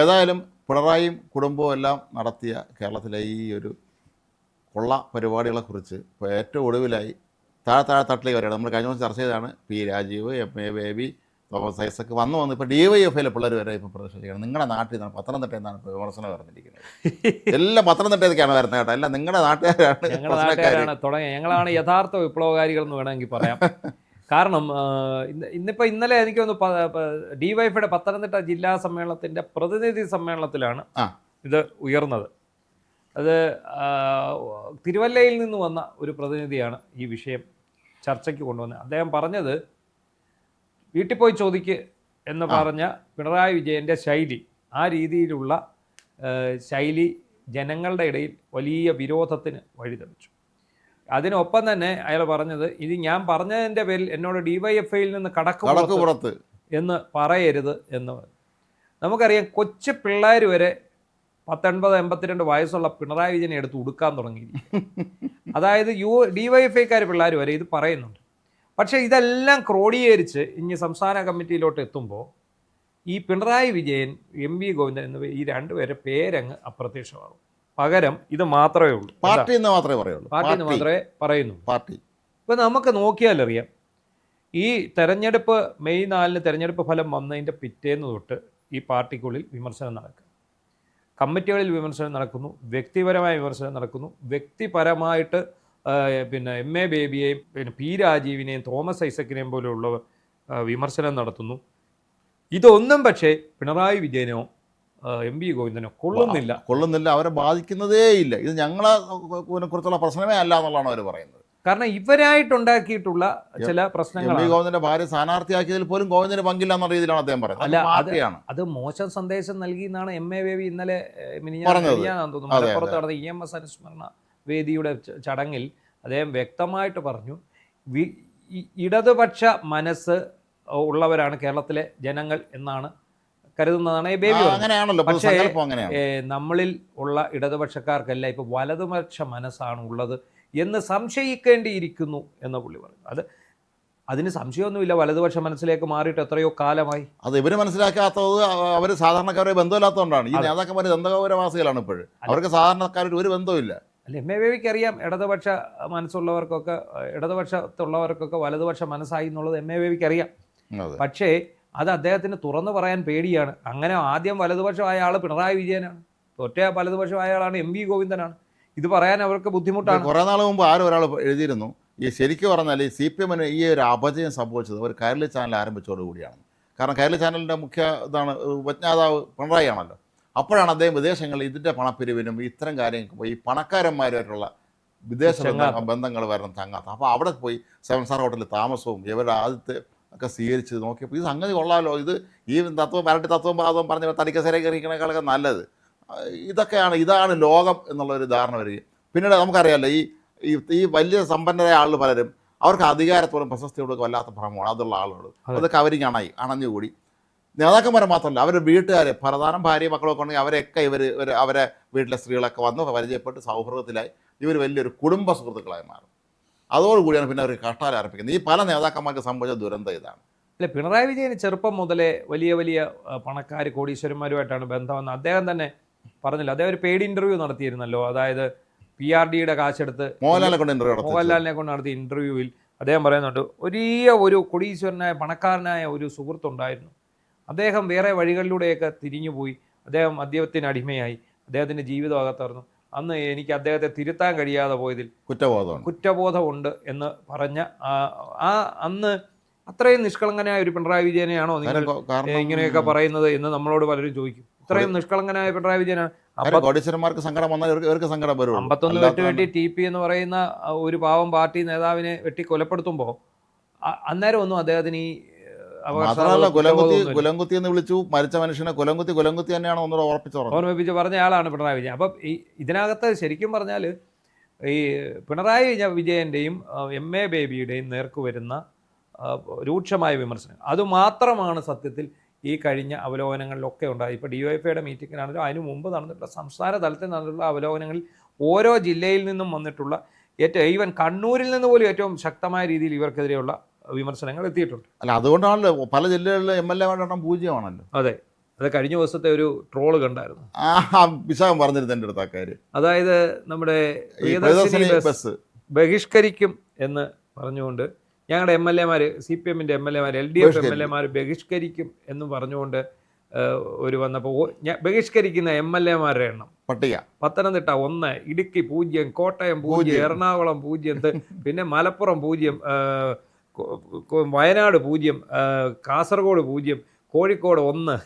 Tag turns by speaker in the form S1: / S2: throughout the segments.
S1: ഏതായാലും പിണറായിയും കുടുംബവും എല്ലാം നടത്തിയ കേരളത്തിലെ ഈ ഒരു കൊള്ള പരിപാടികളെക്കുറിച്ച് ഇപ്പോൾ ഏറ്റവും ഒടുവിലായി താഴെ തട്ടിലേക്ക് വരികയാണ്. നമ്മൾ കഴിഞ്ഞ ദിവസം ചർച്ച ചെയ്തതാണ് പി രാജീവ്, എം.എ. ബേബി, തോമസ് ഐസക്ക് വന്ന് ഇപ്പോൾ DYFIയിലെ പിള്ളേർ വരെ ഇപ്പോൾ പ്രദർശിപ്പിക്കുകയാണ്. നിങ്ങളുടെ നാട്ടിൽ നിന്നാണ്, പത്തനംതിട്ടയിൽ നിന്നാണ് ഇപ്പോൾ വിമർശനം പറഞ്ഞിരിക്കുന്നത്. എല്ലാം പത്തനംതിട്ടയ്ക്കാണ് വരുന്നത് കേട്ടോ, അല്ല നിങ്ങളുടെ നാട്ടുകാരാണ്.
S2: ഞങ്ങളാണ് യഥാർത്ഥ വിപ്ലവകാരികൾ എന്ന് വേണമെങ്കിൽ പറയാം. കാരണം ഇന്നലെ എനിക്ക് ഒന്ന് DYFIയുടെ പത്തനംതിട്ട ജില്ലാ സമ്മേളനത്തിൻ്റെ പ്രതിനിധി സമ്മേളനത്തിലാണ് ഇത് ഉയർന്നത്. അത് തിരുവല്ലയിൽ നിന്ന് വന്ന ഒരു പ്രതിനിധിയാണ് ഈ വിഷയം ചർച്ചയ്ക്ക് കൊണ്ടുവന്നത്. അദ്ദേഹം പറഞ്ഞത്, വീട്ടിൽ പോയി ചോദിക്ക് എന്ന് പറഞ്ഞ പിണറായി വിജയൻ്റെ ശൈലി, ആ രീതിയിലുള്ള ശൈലി ജനങ്ങളുടെ ഇടയിൽ വലിയ വിരോധത്തിന് വഴിതെളിച്ചു. അതിനൊപ്പം തന്നെ അയാൾ പറഞ്ഞത്, ഇത് ഞാൻ പറഞ്ഞതിൻ്റെ പേരിൽ എന്നോട് DYFIയിൽ നിന്ന് കടക്കുപുറത്ത് എന്ന് പറയരുത് എന്ന്. നമുക്കറിയാം, കൊച്ചു പിള്ളേർ വരെ 1982 വയസ്സുള്ള പിണറായി വിജയനെ എടുത്ത് ഉടുക്കാൻ തുടങ്ങിയിരിക്കും. അതായത് DYFIക്കാർ പിള്ളേർ വരെ ഇത് പറയുന്നുണ്ട്. പക്ഷേ ഇതെല്ലാം ക്രോഡീകരിച്ച് ഇനി സംസ്ഥാന കമ്മിറ്റിയിലോട്ട് എത്തുമ്പോൾ ഈ പിണറായി വിജയൻ, MV ഗോവിന്ദൻ എന്നിവ ഈ രണ്ടുപേരെ പേരങ്ങ് അപ്രത്യക്ഷമാകും. പകരം ഇത് മാത്രമേ ഉള്ളൂ, പാർട്ടി എന്ന് മാത്രമേ പറയുന്നു. ഇപ്പം നമുക്ക് നോക്കിയാലറിയാം, ഈ തെരഞ്ഞെടുപ്പ് മെയ് 4 തെരഞ്ഞെടുപ്പ് ഫലം വന്നതിൻ്റെ പിറ്റേന്ന് തൊട്ട് ഈ പാർട്ടിക്കുള്ളിൽ വിമർശനം നടക്കും, കമ്മിറ്റികളിൽ വിമർശനം നടക്കുന്നു, വ്യക്തിപരമായ വിമർശനം നടക്കുന്നു. വ്യക്തിപരമായിട്ട് പിന്നെ MA ബേബിയെയും പിന്നെ P രാജീവിനെയും തോമസ് ഐസക്കിനെയും പോലെയുള്ളവർ വിമർശനം നടത്തുന്നു. ഇതൊന്നും പക്ഷേ പിണറായി വിജയനോ MV ഗോവിന്ദനോ കൊള്ളുന്നില്ല,
S1: അവരെ ബാധിക്കുന്നതേ ഇല്ല. ഇത് ഞങ്ങളെ കുറിച്ചുള്ള പ്രശ്നമേ അല്ല എന്നുള്ളതാണ് അവർ പറയുന്നത്.
S2: കാരണം ഇവരായിട്ടുണ്ടാക്കിയിട്ടുള്ള ചില പ്രശ്നങ്ങൾ.
S1: MV ഗോവിന്ദന്റെ ഭാര്യ സ്ഥാനാർത്ഥിയാക്കിയതിൽ പോലും ഗോവിന്ദന് പങ്കില്ല എന്ന രീതിയിലാണ് അദ്ദേഹം പറയുന്നത്.
S2: അത് മോശം സന്ദേശം നൽകി എന്നാണ് MA ബേബി ഇന്നലെ തോന്നുന്നു മലപ്പുറത്ത് നടന്ന EMS അനുസ്മരണ വേദിയുടെ ചടങ്ങിൽ അദ്ദേഹം വ്യക്തമായിട്ട് പറഞ്ഞു, ഇടതുപക്ഷ മനസ്സ് ഉള്ളവരാണ് കേരളത്തിലെ ജനങ്ങൾ എന്നാണ് കരുതുന്നതാണ് ബേബി. പക്ഷേ നമ്മളിൽ ഉള്ള ഇടതുപക്ഷക്കാർക്കല്ല ഇപ്പോൾ വലതുപക്ഷ മനസ്സാണ് ഉള്ളത് എന്ന് സംശയിക്കേണ്ടിയിരിക്കുന്നു എന്ന് പുള്ളി പറഞ്ഞു. അതിന് സംശയമൊന്നുമില്ല, വലതുപക്ഷ മനസ്സിലേക്ക് മാറിയിട്ട് എത്രയോ കാലമായി.
S1: അത് ഇവർ മനസ്സിലാക്കാത്തത് അവർ സാധാരണക്കാരെ ബന്ധമില്ലാത്തതുകൊണ്ടാണ്. ഈ നേതാക്കന്മാർ ദന്തകപുരവാസികളാണ് ഇപ്പോഴും, അവർക്ക് സാധാരണക്കാരുടെ ഒരു ബന്ധമില്ല.
S2: അല്ല, MA ബേബിക്ക് അറിയാം ഇടതുപക്ഷ മനസ്സുള്ളവർക്കൊക്കെ, ഇടതുപക്ഷത്തുള്ളവർക്കൊക്കെ വലതുപക്ഷ മനസ്സായി എന്നുള്ളത് MA ബേബിക്ക് അറിയാം. പക്ഷേ അത് അദ്ദേഹത്തിന് തുറന്നു പറയാൻ പേടിയാണ്. അങ്ങനെ ആദ്യം വലതുപക്ഷമായ ആൾ പിണറായി വിജയനാണ്, ഒറ്റ വലതുപക്ഷമായ ആളാണ് MV ഗോവിന്ദനാണ്. ഇത് പറയാൻ അവർക്ക് ബുദ്ധിമുട്ടാണ്.
S1: കുറേ നാൾ മുമ്പ് ഒരാൾ എഴുതിയിരുന്നു, ഈ ശരിക്കും പറഞ്ഞാൽ ഈ CPM-ന് ഈ ഒരു അപജയം സംഭവിച്ചത് ഒരു കൈരളി ചാനൽ ആരംഭിച്ചതോടുകൂടിയാണ്. കാരണം കൈരളി ചാനലിൻ്റെ മുഖ്യ ഇതാണ് ഉപജ്ഞാതാവ് പിണറായി ആണല്ലോ. അപ്പോഴാണ് അദ്ദേഹം വിദേശങ്ങളിൽ ഇതിൻ്റെ പണപ്പിരിവിനും ഇത്തരം കാര്യങ്ങൾക്ക് പോയി പണക്കാരന്മാരുമായിട്ടുള്ള വിദേശ ബന്ധങ്ങൾ വരണം തങ്ങാത്ത. അപ്പോൾ അവിടെ പോയി 7 സ്റ്റാർ ഹോട്ടലിൽ താമസവും ഇവരുടെ ആദ്യത്തെ ഒക്കെ സ്വീകരിച്ച് നോക്കിയപ്പോൾ ഇത് സംഗതി കൊള്ളാമല്ലോ, ഇത് ഈ വരട്ടി തത്വം പറഞ്ഞ തടിക്കസേര കയറിക്കണേക്കാളൊക്കെ നല്ലത് ഇതാണ് ലോകം എന്നുള്ളൊരു ധാരണ വരികയും. പിന്നീട് നമുക്കറിയാമല്ലോ, ഈ വലിയ സമ്പന്നരായ ആളുകൾ പലരും അവർക്ക് അധികാരത്തോടും പ്രശസ്തിയോടും വല്ലാത്ത ഭ്രമമാണ് അതുള്ള ആളുകൾ. അതൊക്കെ അവരിങ്ങനെ അണഞ്ഞുകൂടി നേതാക്കന്മാരെ മാത്രമല്ല, അവരുടെ വീട്ടുകാരെ, പ്രധാനം ഭാര്യ മക്കളൊക്കെ ഉണ്ടെങ്കിൽ അവരെയൊക്കെ അവരെ വീട്ടിലെ സ്ത്രീകളൊക്കെ വന്ന് പരിചയപ്പെട്ട് സൗഹൃദത്തിലായി ഇവർ വലിയൊരു കുടുംബ സുഹൃത്തുക്കളായി മാറും. അതോടുകൂടിയാണ് പിന്നെ അവർ കഷ്ടാല ആരംഭിക്കുന്നത്. ഈ പല നേതാക്കന്മാർക്ക് സംഭവിച്ച ദുരന്തം ഇതാണ്.
S2: അല്ല, പിണറായി വിജയന് ചെറുപ്പം മുതലേ വലിയ വലിയ പണക്കാർ കോടീശ്വരന്മാരുമായിട്ടാണ് ബന്ധമെന്ന് അദ്ദേഹം തന്നെ പറഞ്ഞില്ല. അദ്ദേഹം ഒരു പെയ്ഡ് ഇൻ്റർവ്യൂ നടത്തിയിരുന്നല്ലോ. അതായത് PRDയുടെ കാശെടുത്ത് മോഹൻലാലിനെ കൊണ്ട് നടത്തിയ ഇൻ്റർവ്യൂവിൽ അദ്ദേഹം പറയുന്നുണ്ട്, ഒരു കോടീശ്വരനായ പണക്കാരനായ ഒരു സുഹൃത്തുണ്ടായിരുന്നു. അദ്ദേഹം വേറെ വഴികളിലൂടെയൊക്കെ തിരിഞ്ഞുപോയി, അദ്ദേഹം മദ്യത്തിന് അടിമയായി, അദ്ദേഹത്തിൻ്റെ ജീവിതം അകത്തായിരുന്നു. അന്ന് എനിക്ക് അദ്ദേഹത്തെ തിരുത്താൻ കഴിയാതെ പോയതിൽ കുറ്റബോധമുണ്ട് എന്ന് പറഞ്ഞ അന്ന് അത്രയും നിഷ്കളങ്കനായ ഒരു പിണറായി വിജയനെയാണോ നിങ്ങൾ ഇങ്ങനെയൊക്കെ പറയുന്നത് എന്ന് നമ്മളോട് പലരും ചോദിക്കും. ഇത്രയും നിഷ്കളങ്കനായ പിണറായി വിജയനാണ്. 51 വെട്ടുകെട്ടി TP എന്ന് പറയുന്ന ഒരു പാവം പാർട്ടി നേതാവിനെ വെട്ടി കൊലപ്പെടുത്തുമ്പോൾ അന്നേരം ഒന്നും അദ്ദേഹത്തിന് ഈ
S1: കുലംകുത്തി എന്ന് വിളിച്ചു, മരിച്ച മനുഷ്യനെ കുലംകുത്തി തന്നെയാണ് ഒന്നുകൂടെ ഓർമ്മിപ്പിച്ച്
S2: പറഞ്ഞ ആളാണ് പിണറായി വിജയൻ. അപ്പം ഇതിനകത്ത് ശരിക്കും പറഞ്ഞാൽ ഈ പിണറായി വിജയൻ്റെയും MA ബേബിയുടെയും നേർക്ക് വരുന്ന രൂക്ഷമായ വിമർശനം അതുമാത്രമാണ് സത്യത്തിൽ ഈ കഴിഞ്ഞ അവലോകനങ്ങളിലൊക്കെ ഉണ്ടായി. ഇപ്പോൾ DYFIയുടെ മീറ്റിങ്ങിനാണെങ്കിലും അതിനു മുമ്പ് നടന്നിട്ടുള്ള സംസ്ഥാന തലത്തിൽ നടന്നിട്ടുള്ള അവലോകനങ്ങളിൽ ഓരോ ജില്ലയിൽ നിന്നും വന്നിട്ടുള്ള ഈവൻ കണ്ണൂരിൽ നിന്ന് പോലും ഏറ്റവും ശക്തമായ രീതിയിൽ ഇവർക്കെതിരെയുള്ള വിമർശനങ്ങൾ എത്തിയിട്ടുണ്ട്.
S1: അല്ല, അതുകൊണ്ടാണല്ലോ പല ജില്ലകളിലെ MLA എണ്ണം 0 ആണല്ലോ.
S2: അതെ, അത് കഴിഞ്ഞ ദിവസത്തെ ഒരു ട്രോള് കണ്ടായിരുന്നു.
S1: വിശാഖം പറഞ്ഞിരുന്നു എൻ്റെ അടുത്ത് ആ കാര്യം.
S2: അതായത് നമ്മുടെ
S1: ഈ
S2: പ്രിയദർശിനി
S1: പ്രിയദർശിനി
S2: ബസ്
S1: ബസ്
S2: ബഹിഷ്കരിക്കും എന്ന് പറഞ്ഞുകൊണ്ട് ഞങ്ങളുടെ MLA മാർ, CPM-ന്റെ MLA-മാർ, LDF MLA-മാർ ബഹിഷ്കരിക്കും എന്ന് പറഞ്ഞുകൊണ്ട് ഒരു വന്നപ്പോൾ ബഹിഷ്കരിക്കുന്ന MLA-മാരുടെ എണ്ണം
S1: പട്ടിക
S2: പത്തനംതിട്ട 1, ഇടുക്കി 0, കോട്ടയം 0, എറണാകുളം 0, പിന്നെ മലപ്പുറം 0, വയനാട് 0, കാസർഗോഡ് 0, കോഴിക്കോട് 1,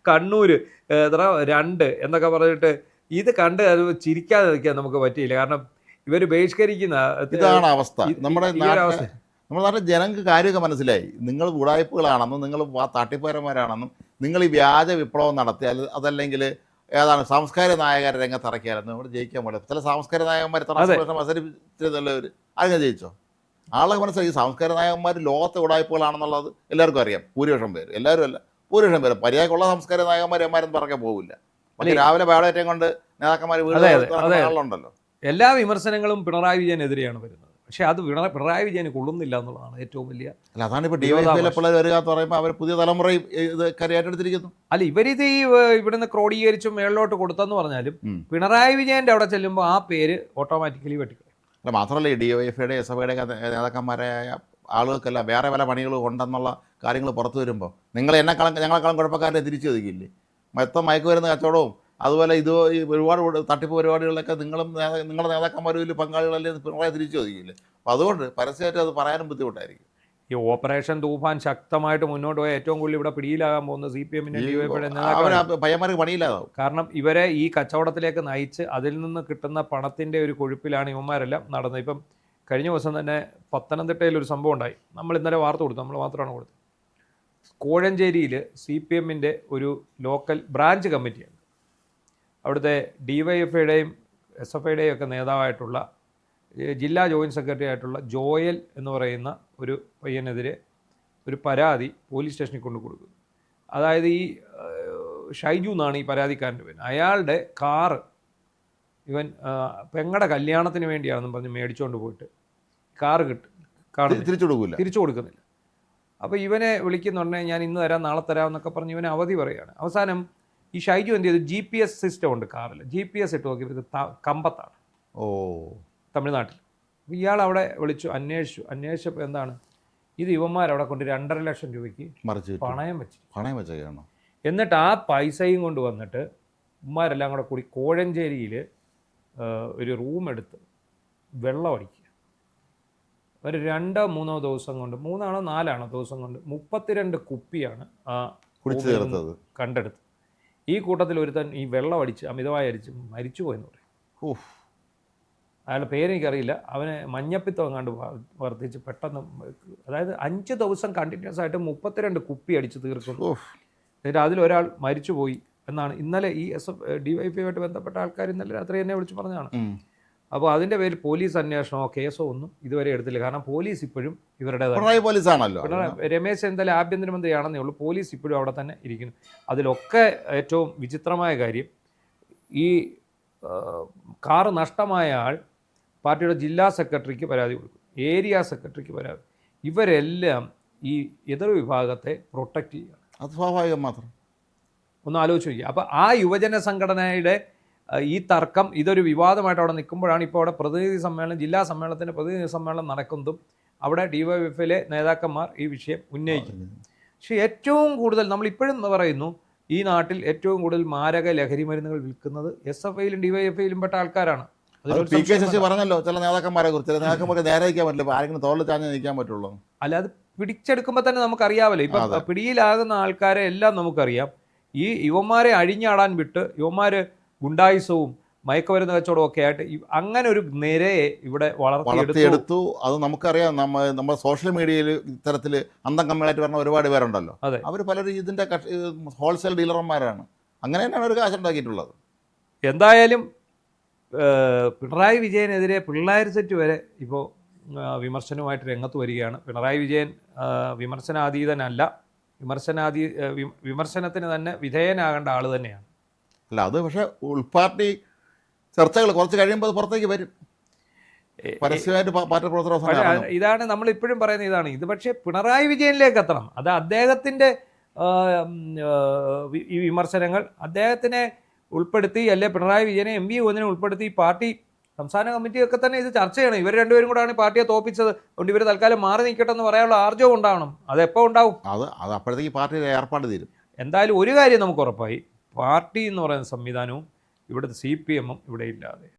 S2: കണ്ണൂർ 2 എന്നൊക്കെ പറഞ്ഞിട്ട് ഇത് കണ്ട് അത് ചിരിക്കാതെ നിൽക്കാൻ നമുക്ക് പറ്റിയില്ല. കാരണം ഇവർ ബഹിഷ്കരിക്കുന്ന
S1: ഇതാണ് അവസ്ഥ. നമ്മുടെ
S2: അവസ്ഥ
S1: നമ്മുടെ നാട്ടിൽ ജനങ്ങൾക്ക് കാര്യമൊക്കെ മനസ്സിലായി. നിങ്ങൾ ഉടായ്പകളാണെന്നും നിങ്ങൾ തട്ടിപ്പുകാരന്മാരാണെന്നും നിങ്ങൾ ഈ വ്യാജ വിപ്ലവം നടത്തി അതല്ലെങ്കിൽ ഏതാണ് സാംസ്കാരിക നായകരെ രംഗത്തിറക്കിയാലെന്ന് ഇവിടെ ജയിക്കാൻ പാടില്ല. ചില സാംസ്കാരിക നായകന്മാർ മത്സരിച്ചിരുന്നവർ അങ്ങനെ ജയിച്ചോ? ആളെ മനസ്സിലായി ഈ സാംസ്കാരിക നായകന്മാർ ലോകത്തെ ഉടായ്പകളാണെന്നുള്ളത് എല്ലാവർക്കും അറിയാം. ഭൂരിപക്ഷം പേര്, എല്ലാവരും അല്ല, ഭൂരിപക്ഷം പേര് പര്യായക്കുള്ള സാംസ്കാരിക നായകന്മാരെന്മാരെന്ന് പറയാൻ പോകില്ല. പക്ഷേ രാവിലെ ബയോഡേറ്റയും കൊണ്ട് നേതാക്കന്മാർ വീടുണ്ടല്ലോ.
S2: എല്ലാ വിമർശനങ്ങളും പിണറായി വിജയനെതിരെയാണ് വരുന്നത്. പക്ഷേ അത് പിണറായി വിജയന് കൊള്ളുന്നില്ല എന്നുള്ളതാണ് ഏറ്റവും വലിയ.
S1: അല്ല, അതാണ് ഇപ്പോൾ ഡിവൈഎഫ്ഐയിലെ പിള്ളേർ വരിക എന്ന് പറയുമ്പോൾ അവർ പുതിയ തലമുറയും ഇത് കരയേറ്റെടുത്തിരിക്കുന്നു.
S2: അല്ല, ഇവരിത് ഈ ഇവിടുന്ന് ക്രോഡീകരിച്ചും മേളിലോട്ട് കൊടുത്തെന്ന് പറഞ്ഞാലും പിണറായി വിജയൻ്റെ അവിടെ ചെല്ലുമ്പോൾ ആ പേര് ഓട്ടോമാറ്റിക്കലി വെട്ടിക്കളയും.
S1: അല്ല, മാത്രമല്ല ഈ ഡിവൈഎഫ്ഐയുടെ SFIയുടെ നേതാക്കന്മാരായ ആളുകൾക്കല്ല വേറെ പല പണികൾ ഉണ്ടെന്നുള്ള കാര്യങ്ങൾ പുറത്തു വരുമ്പോൾ നിങ്ങൾ ഞങ്ങളെക്കാളും കുഴപ്പക്കാരെ തിരിച്ചു ഒതുക്കില്ലേ? മൊത്തം മയക്കുമരുന്ന് കച്ചവടവും അതുപോലെ ഇത് ഒരുപാട് തട്ടിപ്പ് പരിപാടികളിലൊക്കെ നിങ്ങളുടെ നേതാക്കന്മാരും ഇതിൽ പങ്കാളികളല്ലേ പിണറായി തിരിച്ചു ഒതുക്കിയില്ലേ? അപ്പോൾ അതുകൊണ്ട് പരസ്യമായിട്ട് അത് പറയാനും ബുദ്ധിമുട്ടായിരിക്കും.
S2: ഈ ഓപ്പറേഷൻ തൂഫാൻ ശക്തമായിട്ട് മുന്നോട്ട് പോയ ഏറ്റവും കൂടുതൽ ഇവിടെ പിടിയിലാകാൻ പോകുന്ന CPM-ന്റെ DYFIയുടെ നേതാക്കളാണ്.
S1: പയ്യന്മാർക്ക് പണിയില്ലാതാവും.
S2: കാരണം ഇവരെ ഈ കച്ചവടത്തിലേക്ക് നയിച്ച് അതിൽ നിന്ന് കിട്ടുന്ന പണത്തിൻ്റെ ഒരു കൊഴുപ്പിലാണ് ഇവന്മാരെല്ലാം നടന്നത്. ഇപ്പം കഴിഞ്ഞ ദിവസം തന്നെ പത്തനംതിട്ടയിൽ ഒരു സംഭവം ഉണ്ടായി. നമ്മൾ ഇന്നലെ വാർത്ത കൊടുത്തു, നമ്മൾ മാത്രമാണ് കൊടുത്തത്. കോഴഞ്ചേരിയിൽ CPM-ന്റെ ഒരു ലോക്കൽ ബ്രാഞ്ച് കമ്മിറ്റിയാണ്. അവിടുത്തെ DYFIയുടെയും SFIയുടെയും ഒക്കെ നേതാവായിട്ടുള്ള ജില്ലാ ജോയിൻറ്റ് സെക്രട്ടറി ആയിട്ടുള്ള ജോയൽ എന്ന് പറയുന്ന ഒരു പയ്യനെതിരെ ഒരു പരാതി പോലീസ് സ്റ്റേഷനിൽ കൊണ്ടു കൊടുക്കുന്നു. അതായത് ഈ ഷൈജു എന്നാണ് ഈ പരാതിക്കാരൻ്റെ പേര്. അയാളുടെ കാറ് ഇവൻ പെങ്ങളുടെ കല്യാണത്തിന് വേണ്ടിയാണെന്ന് പറഞ്ഞ് മേടിച്ചുകൊണ്ട് പോയിട്ട് കാറ് തിരിച്ചു കൊടുക്കുന്നില്ല. അപ്പോൾ ഇവനെ വിളിക്കുന്നുണ്ടെ ഞാൻ ഇന്ന് തരാം നാളെ തരാം എന്നൊക്കെ പറഞ്ഞ് ഇവനെ അവധി പറയുകയാണ്. അവസാനം ഈ ഷൈജു എന്ത് ചെയ്തു, GPS സിസ്റ്റം ഉണ്ട് കാറിൽ, GPS ഇട്ട് നോക്കിയത് കമ്പത്താണ്, തമിഴ്നാട്ടിൽ. അപ്പോൾ ഇയാൾ അവിടെ വിളിച്ചു അന്വേഷിച്ചപ്പോൾ എന്താണ് ഇത്, ഇവന്മാരവിടെ കൊണ്ട് 2.5 ലക്ഷം രൂപയ്ക്ക് പണയം വെച്ചിരിക്കുകയാണ്. എന്നിട്ട് ആ പൈസയും കൊണ്ട് വന്നിട്ട് ഇവന്മാരെല്ലാം കൂടെ കൂടി കോഴഞ്ചേരിയിൽ ഒരു റൂം എടുത്ത് വെള്ളം അടിക്കുക. ഒരു 2-3 ദിവസം കൊണ്ട്, 3 ആണോ 4 ദിവസം കൊണ്ട് 32 കുപ്പിയാണ് ആ കണ്ടെടുത്ത്. ഈ കൂട്ടത്തിൽ ഒരുത്തൻ ഈ വെള്ളം അടിച്ച് അമിതമായി അടിച്ച് മരിച്ചു പോയെന്ന് പറയും. അയാളുടെ പേരെനിക്കറിയില്ല. അവന് മഞ്ഞപ്പിത്തം കണ്ട് വർദ്ധിച്ച് പെട്ടെന്ന്, അതായത് 5 ദിവസം കണ്ടിന്യൂസ് ആയിട്ട് 32 കുപ്പി അടിച്ച് തീർക്കുന്നു. എന്നിട്ട് അതിലൊരാൾ മരിച്ചുപോയി എന്നാണ് ഇന്നലെ ഈ DYFIയുമായിട്ട് ബന്ധപ്പെട്ട ആൾക്കാർ ഇന്നലെ രാത്രി എന്നെ വിളിച്ച് പറഞ്ഞതാണ്. അപ്പോൾ അതിൻ്റെ പേരിൽ പോലീസ് അന്വേഷണമോ കേസോ ഒന്നും ഇതുവരെ എടുത്തില്ല. കാരണം പോലീസ് ഇപ്പോഴും
S1: പോലീസാണല്ലോ.
S2: രമേശ് ചെന്നിത്തല ആഭ്യന്തരമന്ത്രിയാണെന്നേ ഉള്ളൂ, പോലീസ് ഇപ്പോഴും അവിടെ തന്നെ ഇരിക്കുന്നു. അതിലൊക്കെ ഏറ്റവും വിചിത്രമായ കാര്യം, ഈ കാറ് നഷ്ടമായ ആൾ പാർട്ടിയുടെ ജില്ലാ സെക്രട്ടറിക്ക് പരാതി കൊടുക്കും, ഏരിയ സെക്രട്ടറിക്ക് പരാതി. ഇവരെല്ലാം ഈ എതിർ വിഭാഗത്തെ പ്രൊട്ടക്റ്റ് ചെയ്യുകയാണ്.
S1: അത് സ്വാഭാവികം മാത്രം.
S2: ഒന്ന് ആലോചിച്ച് നോക്കുക. അപ്പോൾ ആ യുവജന സംഘടനയുടെ ഈ തർക്കം ഇതൊരു വിവാദമായിട്ട് അവിടെ നിൽക്കുമ്പോഴാണ് ഇപ്പോൾ അവിടെ പ്രതിനിധി സമ്മേളനം, ജില്ലാ സമ്മേളനത്തിൻ്റെ പ്രതിനിധി സമ്മേളനം നടക്കുന്നതും അവിടെ DYFIയിലെ നേതാക്കന്മാർ ഈ വിഷയം ഉന്നയിക്കുന്നു. പക്ഷേ ഏറ്റവും കൂടുതൽ നമ്മളിപ്പോഴും പറയുന്നു, ഈ നാട്ടിൽ ഏറ്റവും കൂടുതൽ മാരക ലഹരി മരുന്നുകൾ വിൽക്കുന്നത് SFIയിലും DYFIയിലും പെട്ട ആൾക്കാരാണ്.
S1: ശശി പറഞ്ഞല്ലോ ചില നേതാക്കന്മാരെ കുറിച്ച്, ചില നേതാക്കന്മാർക്ക് നേരെ നിൽക്കാൻ പറ്റില്ല, ആരെങ്കിലും തോളിൽ ചാഞ്ഞ് നിൽക്കാൻ പറ്റുള്ളൂ.
S2: അല്ല, അത് പിടിച്ചെടുക്കുമ്പോൾ തന്നെ നമുക്കറിയാമല്ലോ. ഇപ്പം പിടിയിലാകുന്ന ആൾക്കാരെ എല്ലാം നമുക്കറിയാം. ഈ യുവന്മാരെ അഴിഞ്ഞാടാൻ വിട്ട് യുവന്മാർ ഗുണ്ടായുസവും മയക്കുമരുന്ന് കച്ചവടവും ഒക്കെ ആയിട്ട് അങ്ങനെ ഒരു നിരയെ ഇവിടെ വളർത്തിയെടുത്തു. അത്
S1: നമുക്കറിയാം. നമ്മുടെ സോഷ്യൽ മീഡിയയിൽ ഇത്തരത്തിൽ അന്തം കമ്മ്യൂണായിട്ട് പറഞ്ഞ ഒരുപാട് പേരുണ്ടല്ലോ. അവർ പലരും ഇതിൻ്റെ ഹോൾസെയിൽ ഡീലർമാരാണ്. അങ്ങനെ തന്നെയാണ് ഒരു കാശുണ്ടാക്കിയിട്ടുള്ളത്.
S2: എന്തായാലും പിണറായി വിജയനെതിരെ പിള്ളേർ സെറ്റ് വരെ ഇപ്പോൾ വിമർശനവുമായിട്ട് രംഗത്ത് വരികയാണ്. പിണറായി വിജയൻ വിമർശനാതീതനല്ല, വിമർശനത്തിന് തന്നെ വിധേയനാകേണ്ട ആൾ തന്നെയാണ്.
S1: അല്ല, അത് പക്ഷേ ഉൾപാർട്ടി ചർച്ചകൾ കുറച്ച് കഴിയുമ്പോൾ അത് പുറത്തേക്ക് വരും. പരസ്യമായിട്ട് പാർട്ടി പ്രവർത്തകർ
S2: ഇതാണ് നമ്മളിപ്പോഴും പറയുന്നത്. ഇത് പക്ഷേ പിണറായി വിജയനിലേക്ക് എത്തണം. അത് അദ്ദേഹത്തിൻ്റെ ഈ വിമർശനങ്ങൾ അദ്ദേഹത്തിനെ ഉൾപ്പെടുത്തി, അല്ലെ പിണറായി വിജയനെ എം വി ഗോവിന്ദനെ ഉൾപ്പെടുത്തി പാർട്ടി സംസ്ഥാന കമ്മിറ്റിയൊക്കെ തന്നെ ഇത് ചർച്ച ചെയ്യണം. ഇവർ രണ്ടുപേരും കൂടാണ് പാർട്ടിയെ തോപ്പിച്ചത്, അതുകൊണ്ട് ഇവർ തൽക്കാലം മാറി നിൽക്കട്ടെ എന്ന് പറയാനുള്ള ആർജവം ഉണ്ടാവണം. അതെപ്പോൾ ഉണ്ടാവും?
S1: അത് അപ്പോഴത്തേക്ക് പാർട്ടിയുടെ ഏർപ്പാട് തീരും.
S2: എന്തായാലും ഒരു കാര്യം നമുക്ക് ഉറപ്പായി, പാർട്ടി എന്ന് പറയുന്ന സംവിധാനവും ഇവിടുത്തെ CPM ഇവിടെ ഇല്ലാതെ